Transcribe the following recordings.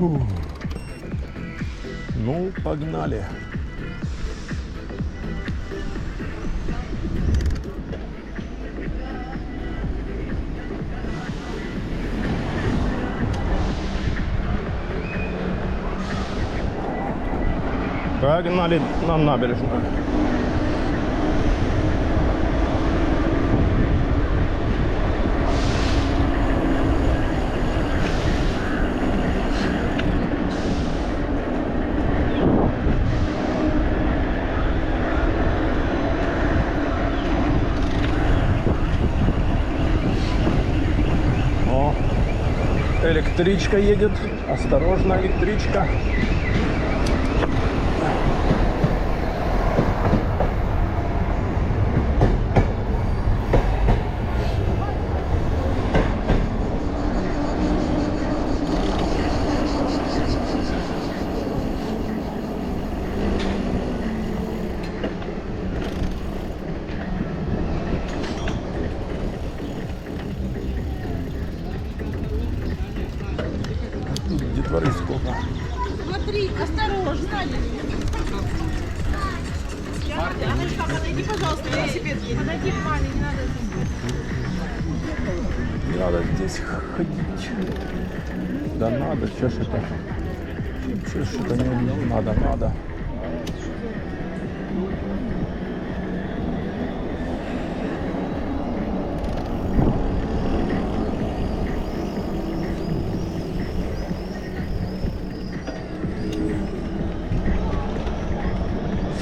Фу. Ну, погнали. Погнали на набережную. О, электричка едет. Осторожно, электричка. Детворы сколько. Смотри, осторожно. Аннушка, подойди, пожалуйста, велосипед едет. Подойди к маме, не надо. Не надо здесь ходить. Да надо, что ж это? Что ж это не надо.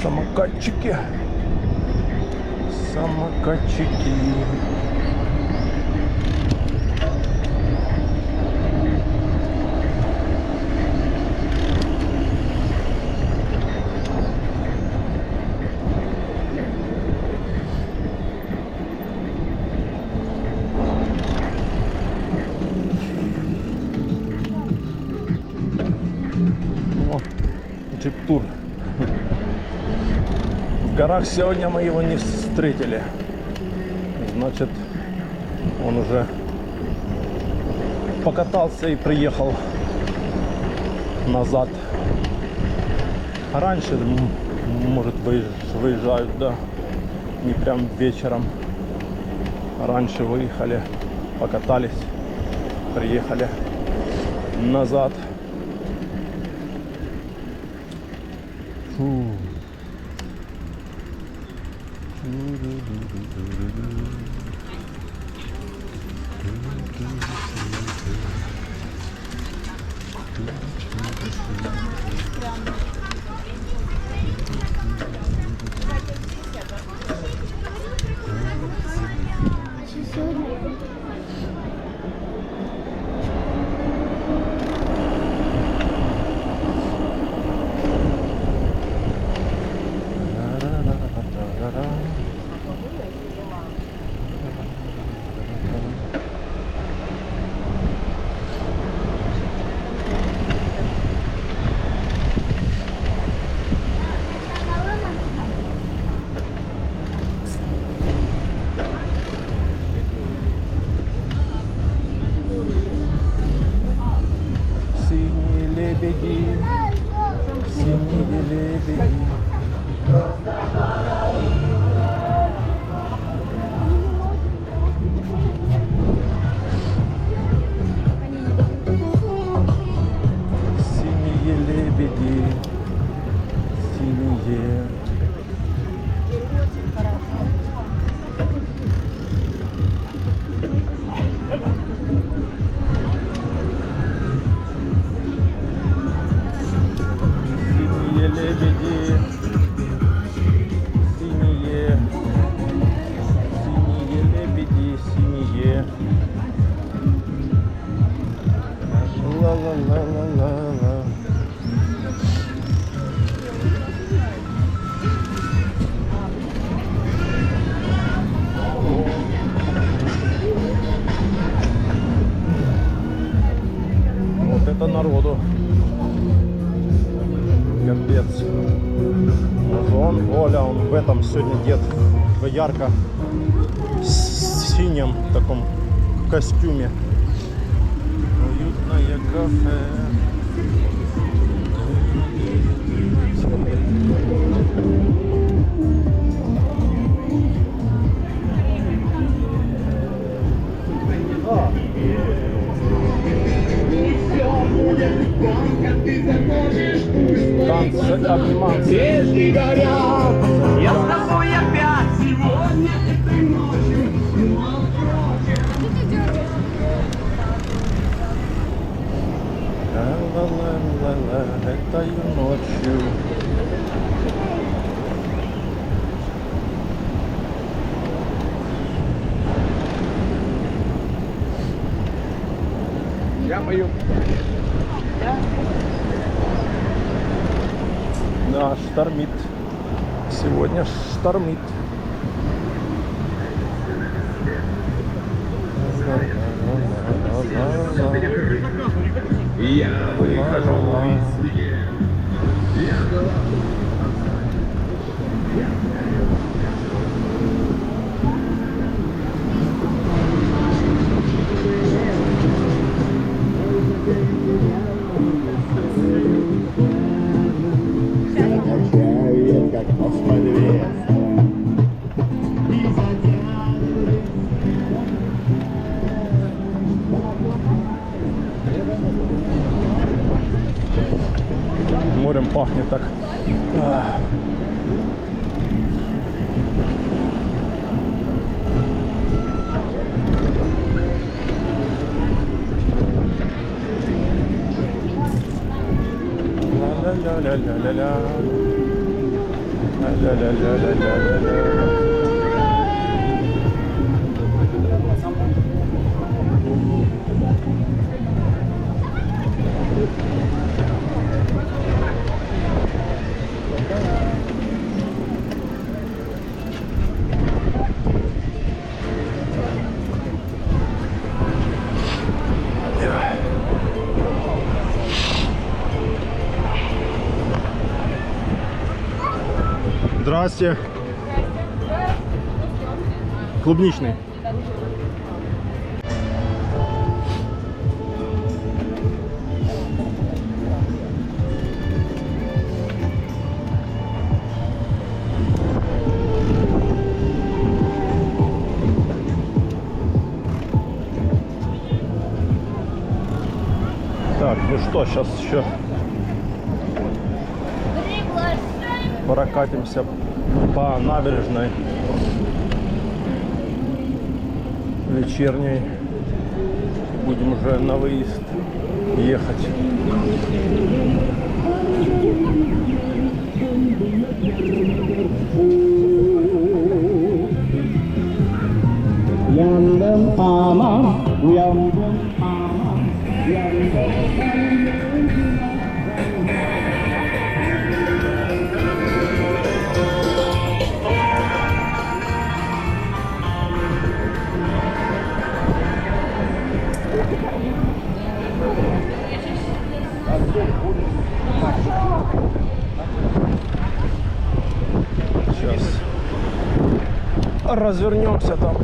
Самокатчики. О, джип-тур. В горах сегодня мы его не встретили. Значит, он уже покатался и приехал назад. А раньше, может, выезжают, да, не прям вечером. Раньше выехали, покатались, приехали назад. Фу. Это народу. Капец. Оля, он в этом сегодня дед в ярко синем таком костюме. Уютное кафе. Танцы, обниматься. Звезды горят, я с тобой опять сегодня этой ночью. Ла-ла-ла-ла-ла, этой ночью. Я пою. Да, штормит. Сегодня штормит. Я выхожу из себе. Качает, как подвес. Морем пахнет так. Ла-ла-ла-ла-ла-ла. Ла-ла-ла-ла-ла-ла-ла. Здрасте. Клубничный. Так, ну что, сейчас еще прокатимся по набережной вечерней. Будем уже на выезд ехать. Yandım ama uyandım ama Сейчас развернемся там.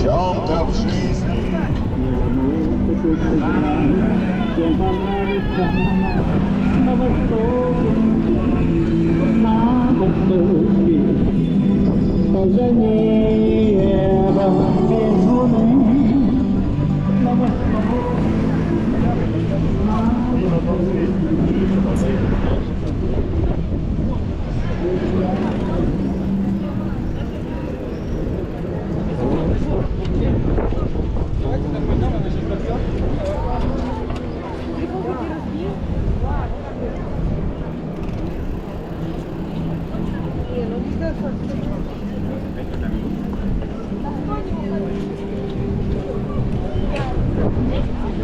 чем-то в жизни.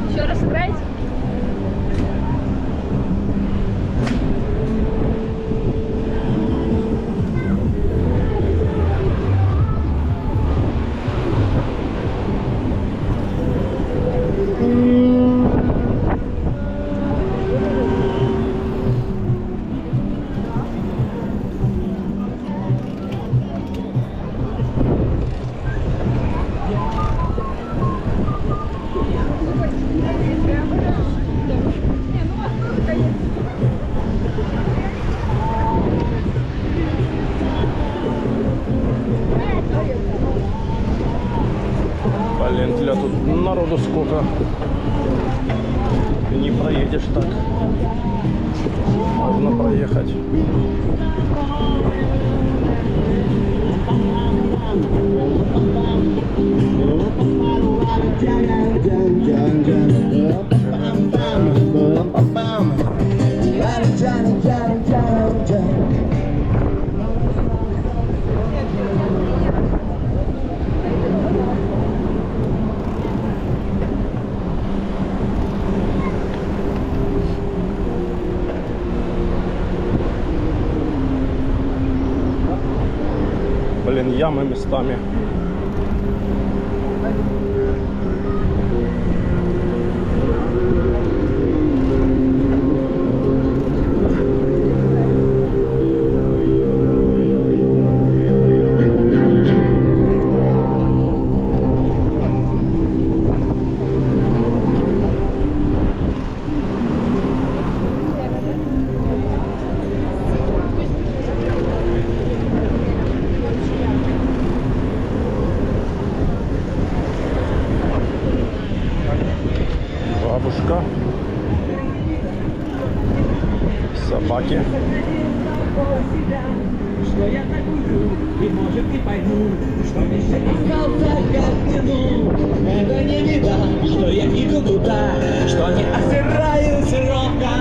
Еще раз играете? Блин, для тут народу сколько. Ты не проедешь так. Можно проехать. Блин, ямы местами. Бабушка, собаки. Что я такую, и может не пойму, что еще не знал так, как тяну. Это не беда, что я иду туда, что не осираю сирока.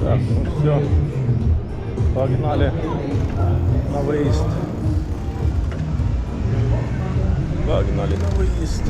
Так, ну все. Погнали на выезд. Погнали на выезд.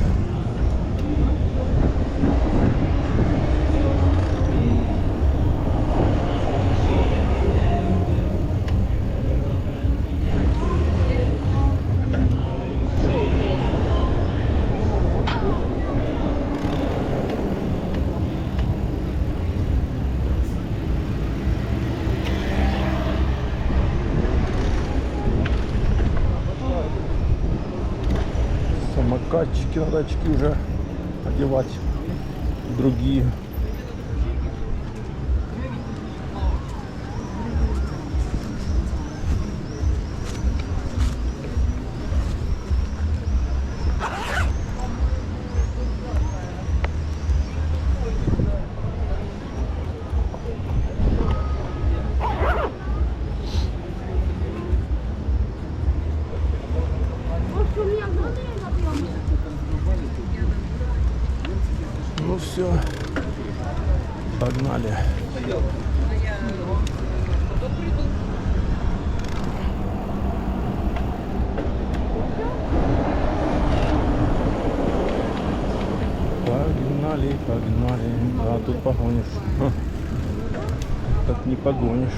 Самокатчики, надо очки уже одевать другие. все. Погнали. Погнали, погнали. Да, тут погонишь. Ха. Так не погонишь.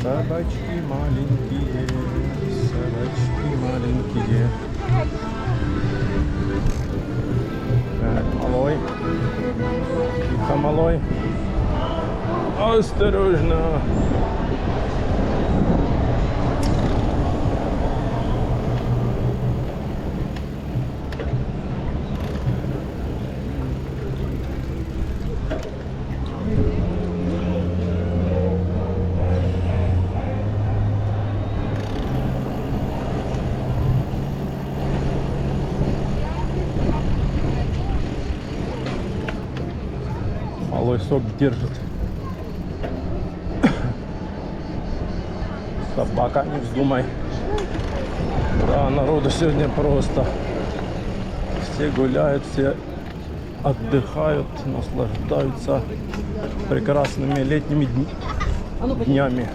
Собачки маленькие, собачки маленькие. Малой. Тихо, малой. Осторожно. Малой сок держит. Собака, не вздумай. Да, народу сегодня просто. Все гуляют, все отдыхают, наслаждаются прекрасными летними днями.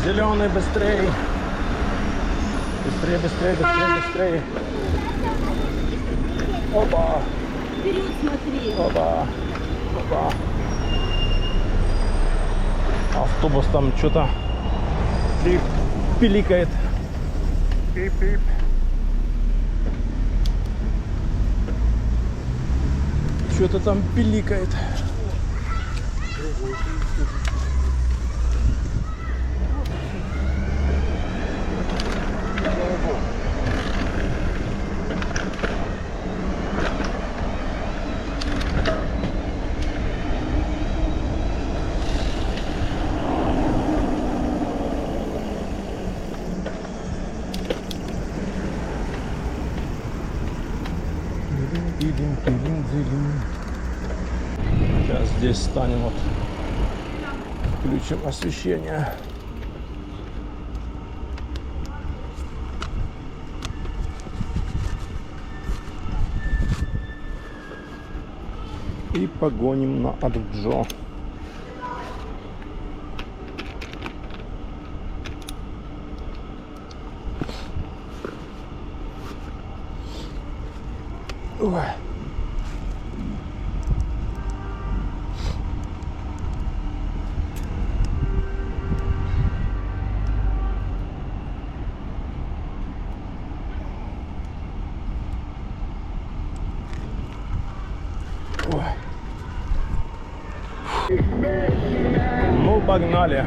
Зеленый, быстрее. Быстрее, быстрее, быстрее, быстрее. Опа. Вперед смотри. Опа. Опа. Автобус там что-то пиликает. Пип-пип. Что-то там пиликает. Сейчас здесь станем, вот включим освещение. И погоним на Арджо. Ой. Ой. Ну, погнали.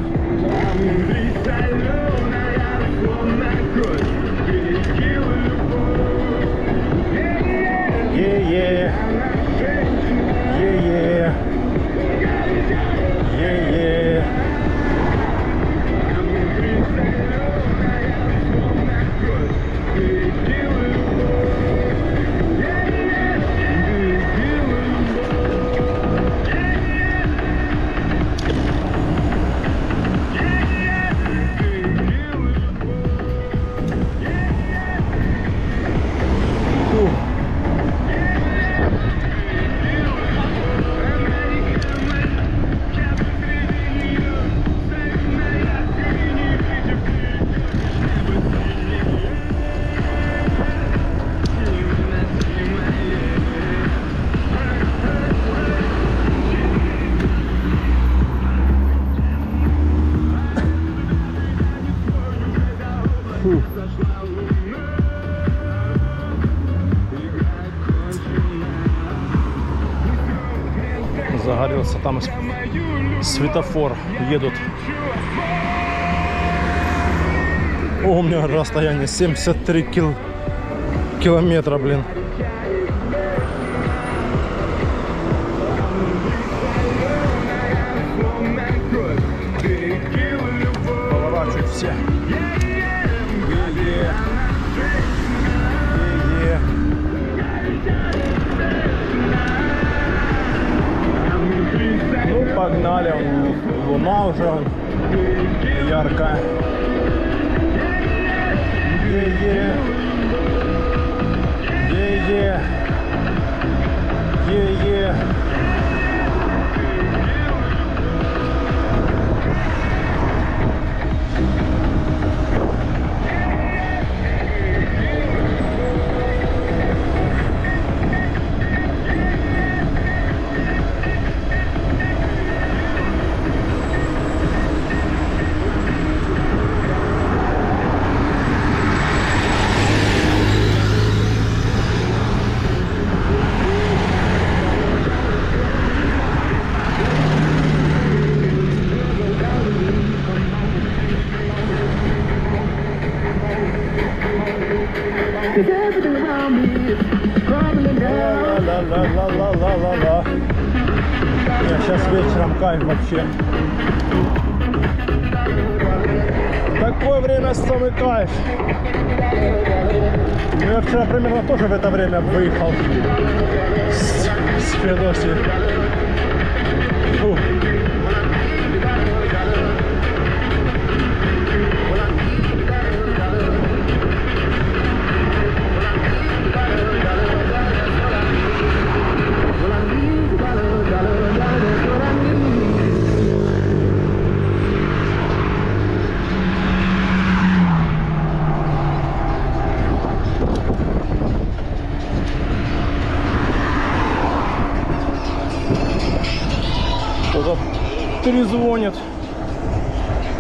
Е-е. Е-е. Е-е. Фу. Загорелся там светофор, едут. О, у меня расстояние 73 километра, блин. Поворачивают все. Ну, погнали, луна уже яркая. Е-е. Е-е. Е-е. Ла-ла-ла-ла-ла-ла-ла. Нет, сейчас вечером кайф вообще. Такое время самый кайф. Я вчера примерно тоже в это время выехал с Феодосии. Фу. Кто-то трезвонит.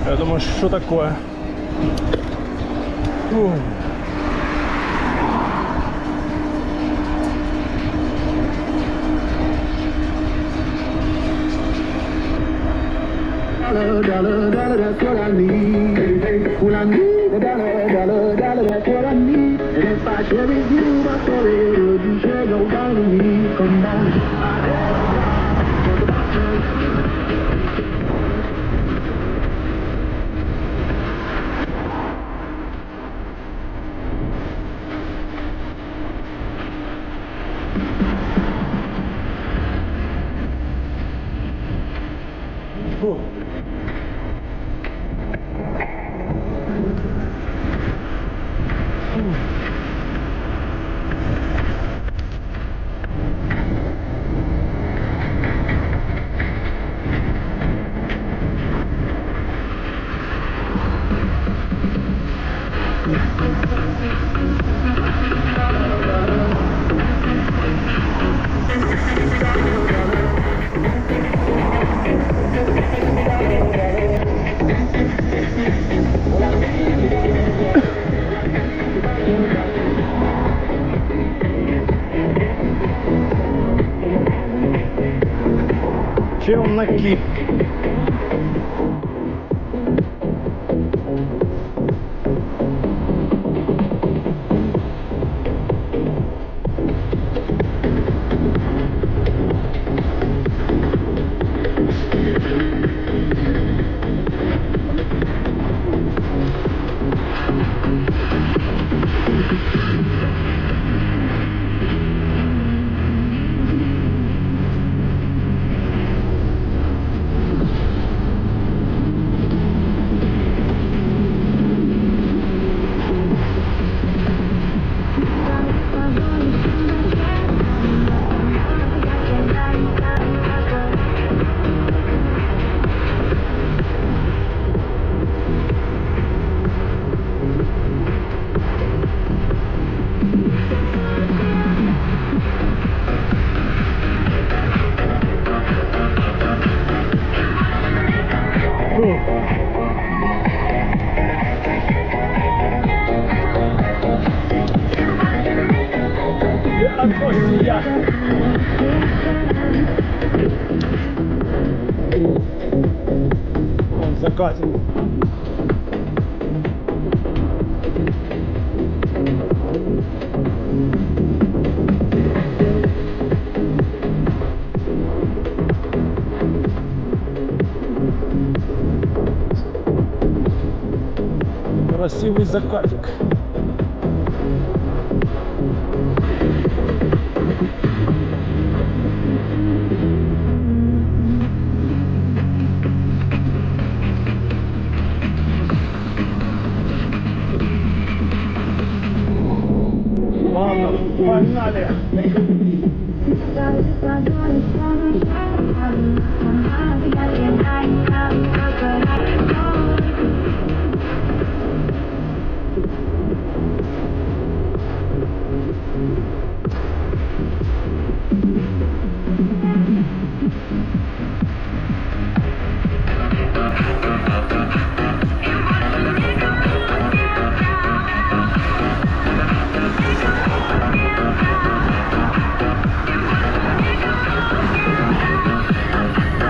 Я думаю, что такое? Фу. Dollar, that's what I need. When I need a dollar, that's what I need. And if I share with you my story, would you share your dollar with me? Come on. Фу. Челноки. Фу. я. Он закатил. Красивый закатик. Ладно, погнали.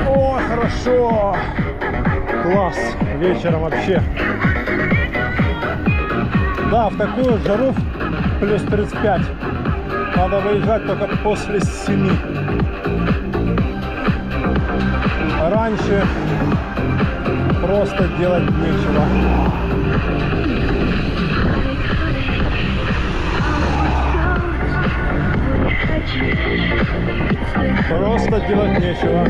О, хорошо. Класс. Вечером вообще. Да, в такую жару плюс 35. Надо выезжать только после 7. Раньше просто делать нечего. Просто делать нечего.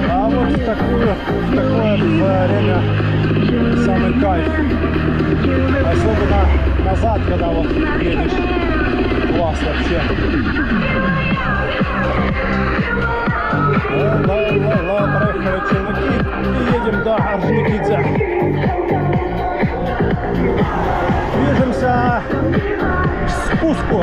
А вот в такое время самый кайф. Особенно назад, когда вот едешь. Класс вообще. Ла-ла-ла-ла, проехали Челноки и едем до Орджоникидзе. Движемся к спуску.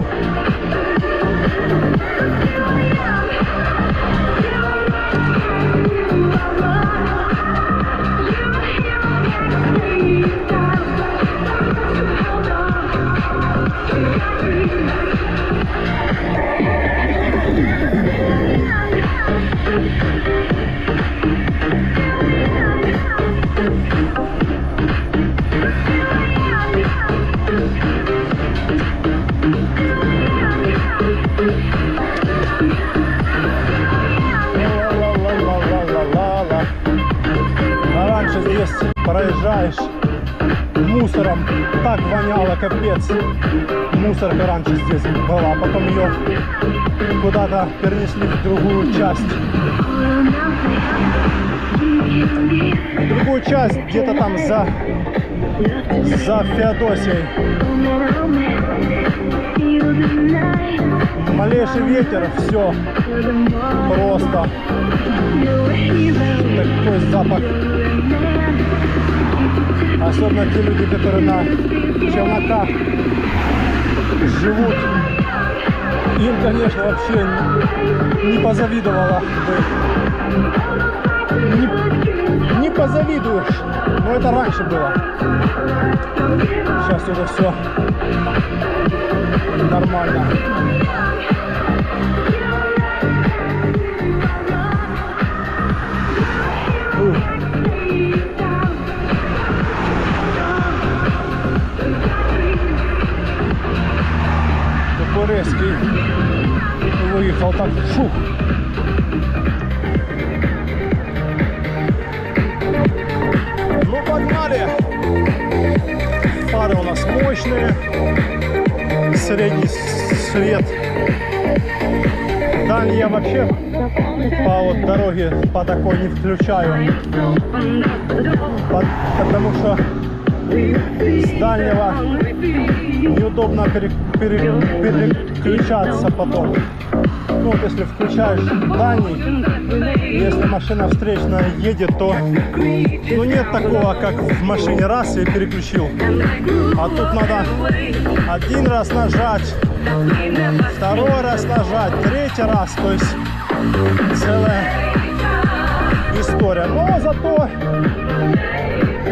Раньше здесь проезжаешь, мусором так воняло, капец. Мусорка раньше здесь была, потом ее куда-то перенесли в другую часть. В другую часть, где-то там за Феодосией. Малейший ветер, все просто такой запах. Особенно те люди, которые на Челноках живут. Им, конечно, вообще не позавидовала бы. Не позавидуешь. Но это раньше было. Сейчас уже все нормально. Такой резкий. Выехал так. Фух. Ну, погнали. Фары у нас мощные. Средний свет. Дальний я вообще по вот дороге по такой не включаю. Потому что с дальнего неудобно переключаться потом. Ну вот если включаешь дальний, если машина встречная едет, то ну, нет такого, как в машине раз и переключил. А тут надо один раз нажать, второй раз нажать, третий раз, то есть целая история. Но зато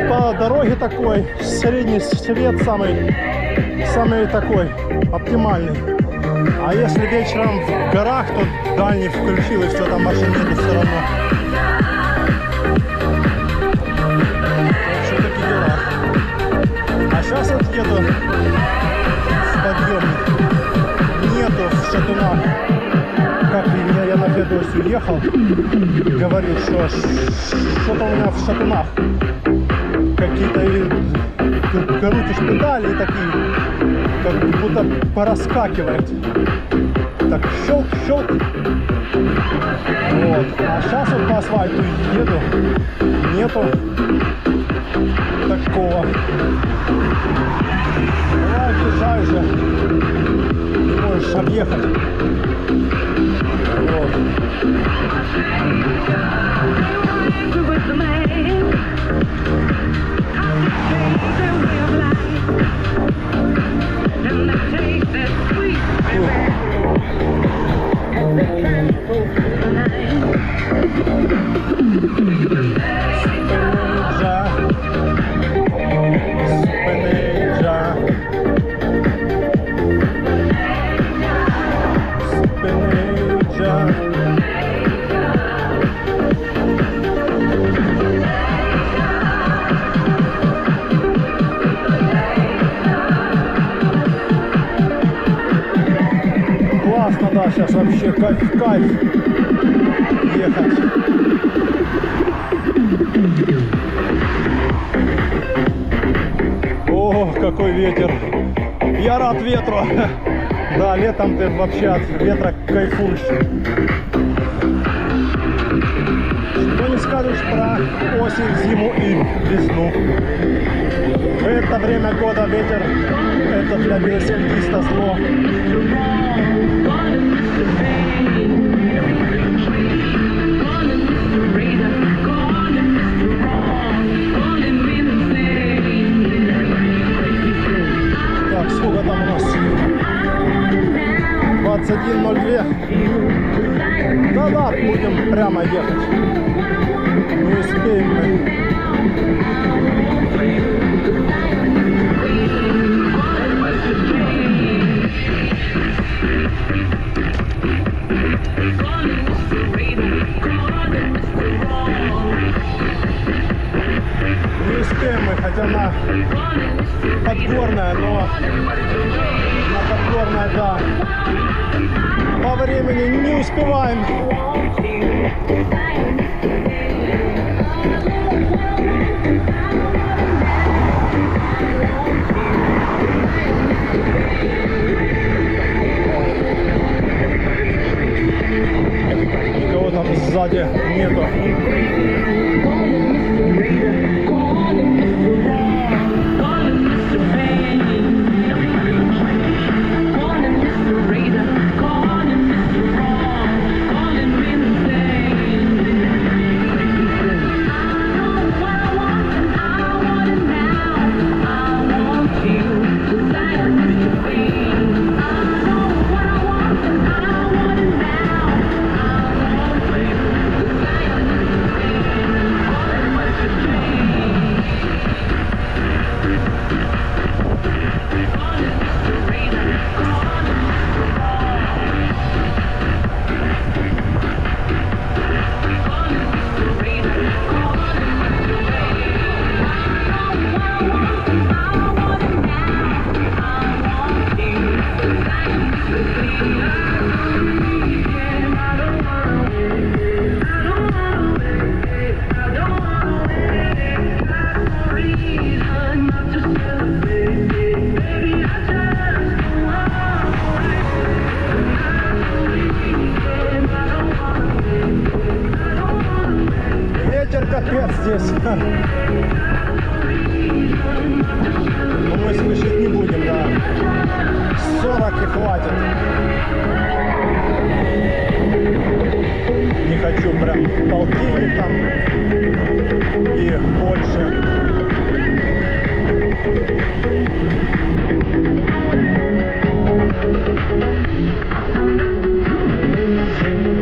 по дороге такой средний свет самый такой оптимальный. А если вечером в горах, то дальний включил и все, там машин нету все равно. Что такие дела. А сейчас вот еду в подъемник. Нету в шатунах. Как я на Феодосию ехал, говорил, что что-то у меня в шатунах. Какие-то крутишь педали и такие, как будто пораскакивает. Так щелк-щелк. Вот. А сейчас вот по асфальту еду, нету такого. Давай, въезжай уже. Не можешь объехать. Вот. Классно, да, сейчас вообще кайф ехать. О, какой ветер. Я рад ветру. Да, летом ты вообще от ветра кайфуешь. Что не скажешь про осень, зиму и весну. В это время года ветер — это для велосипедиста зло. Так, сколько там у нас? 21:02. Да-да, будем прямо ехать. Не успеем мы. Не успеем мы, хотя она подгорная, но на подгорная, да. По времени не успеваем. Никого там сзади нету. Ветер капец здесь. Но мы спешить не будем, да. 40 и хватит. Не хочу прям полтинник там и больше.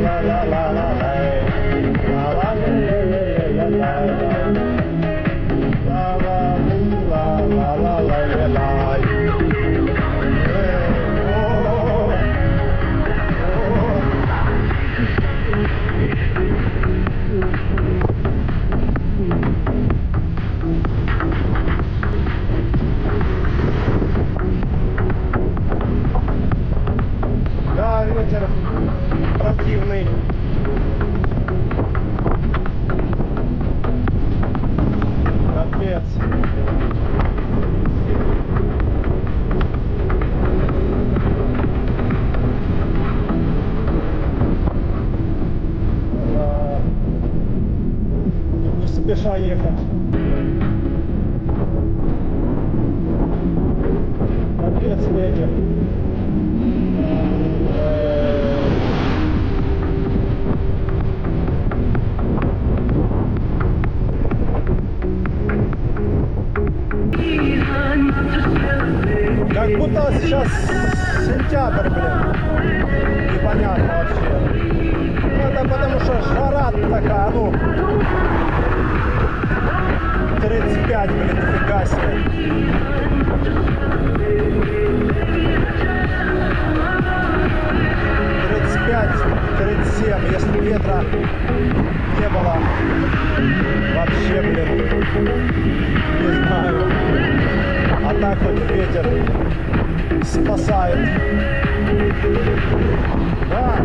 La la la la la la la la. спеша ехать. Капец ветер. Как будто сейчас сентябрь, блин. Непонятно вообще. Ну, это потому что жара такая, ну 35, блин, нифига себе. 35-37, если ветра не было вообще, блин, не знаю. А так хоть ветер спасает. Да.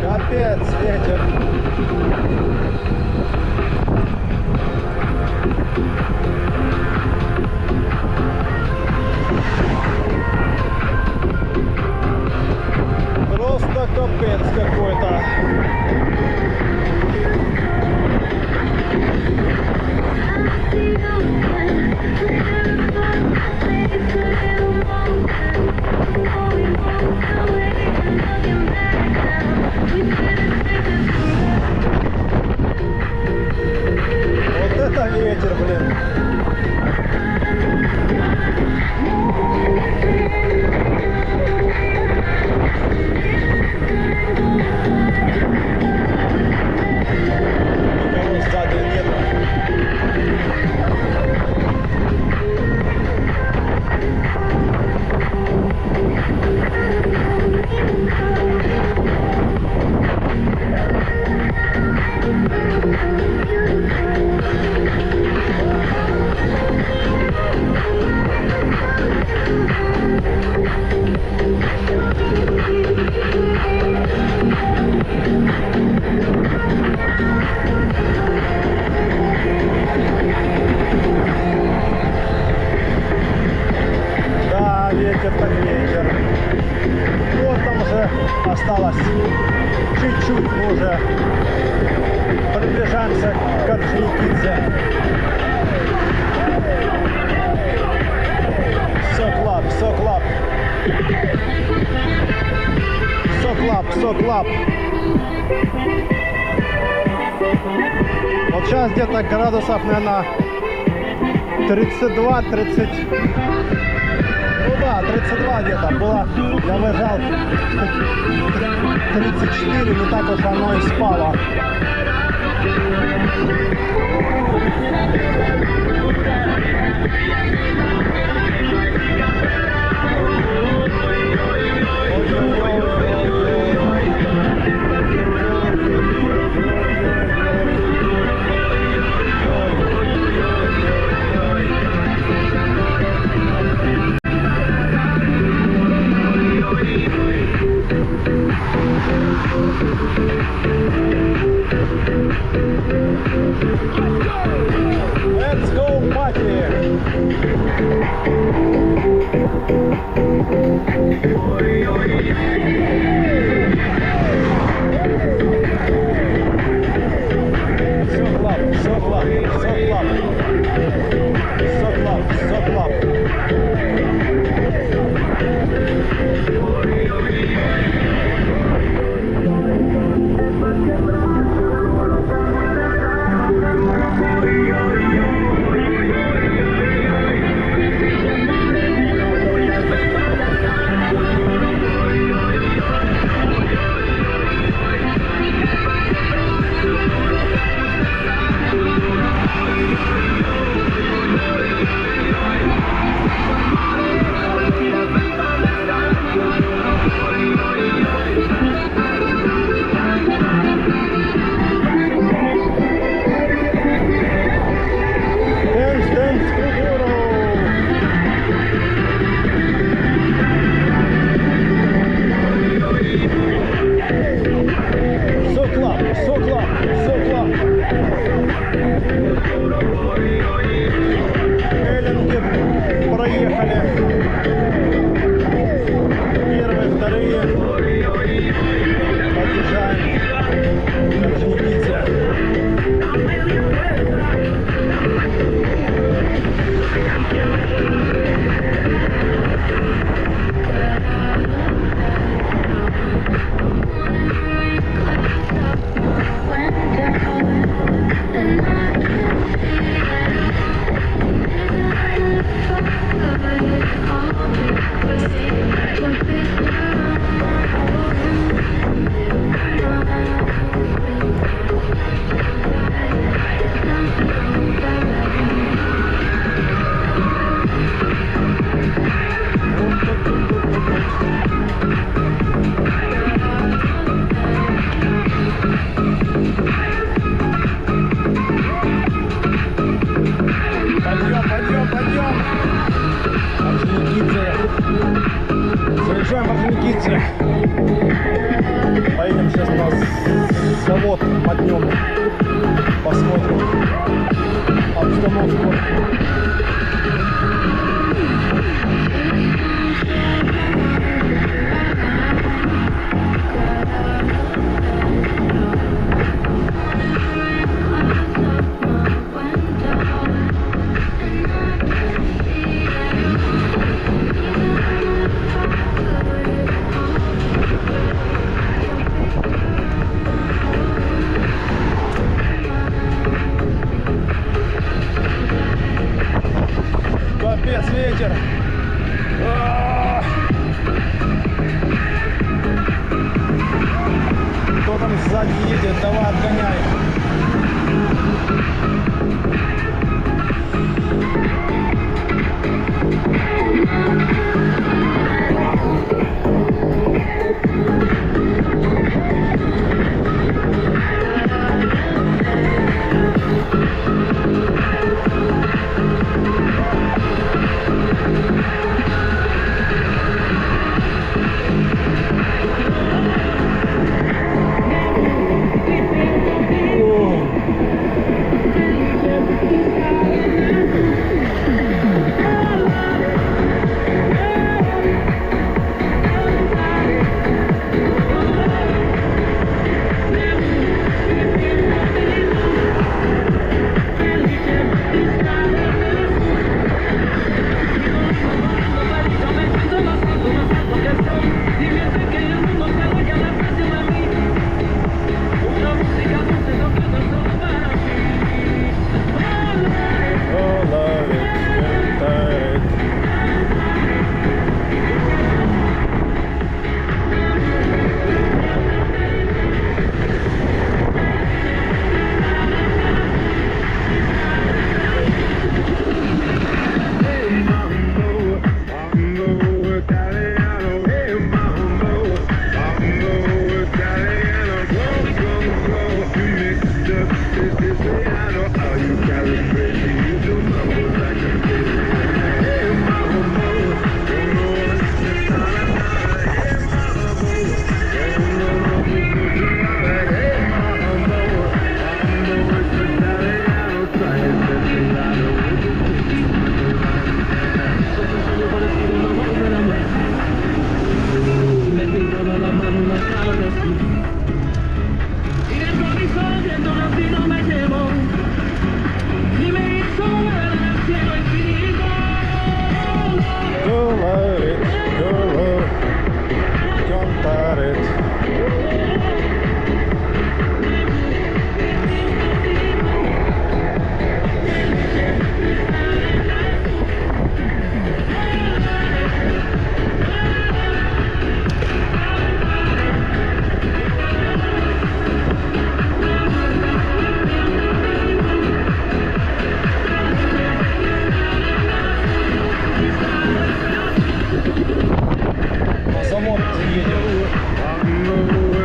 Капец, ветер. Просто капец какой-то. Вот это ветер, блин. Никого сзади нету. Да, ветер так ветер. Вот там уже осталось чуть-чуть, мы уже приближаемся к Орджоникидзе. Соклап, соклап. Соклап, соклап. Вот сейчас где-то градусов, наверное, 32-30. Ну да, 32 где-то было. Я выезжал 34, не так уж оно и спало. Let's go party! Соклап, соклап, соклап. Соклап, соклап. Дэнс, дэнс, культуру! Соклап, соклап, соклап! Эллинги проехали. Первые, вторые. Подъезжаем к Орджоникидзе. Подъем, подъем! Орджоникидзе. Заезжаем в Орджоникидзе. Поедем сейчас на завод мотнем. Посмотрим обстановку. Капец, ветер.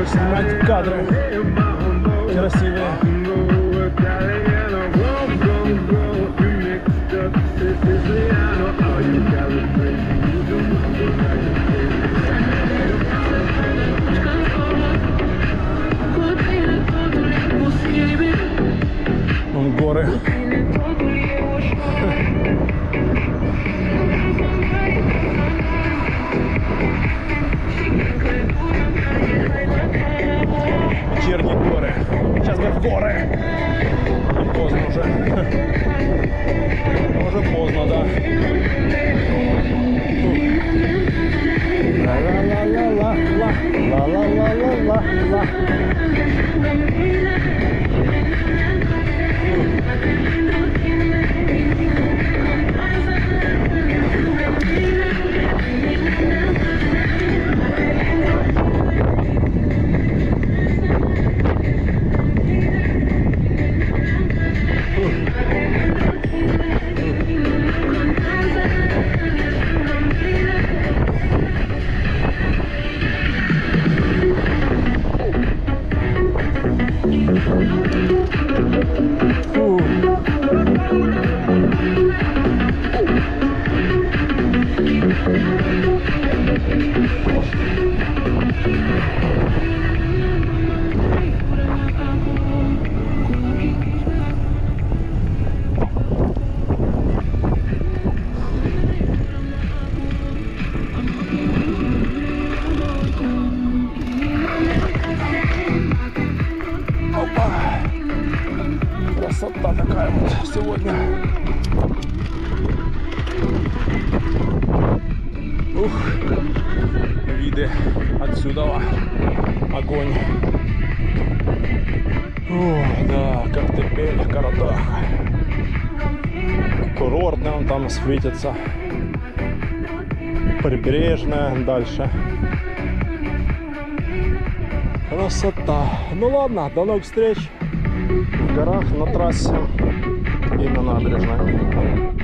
Снимать кадры красивые. Вон горы. Вечерние горы. Сейчас мы в горы. И поздно уже. Уже поздно, да. Ла-ла-ла-ла-ла. Ла-ла-ла-ла-ла-ла. Фу. Опа. Красота такая вот сегодня. Ух, виды отсюда. Огонь. О, да, Коктебель, Каратах. Курортный он там светится. Прибрежная дальше. Красота. Ну ладно, до новых встреч в горах, на трассе и на набережной.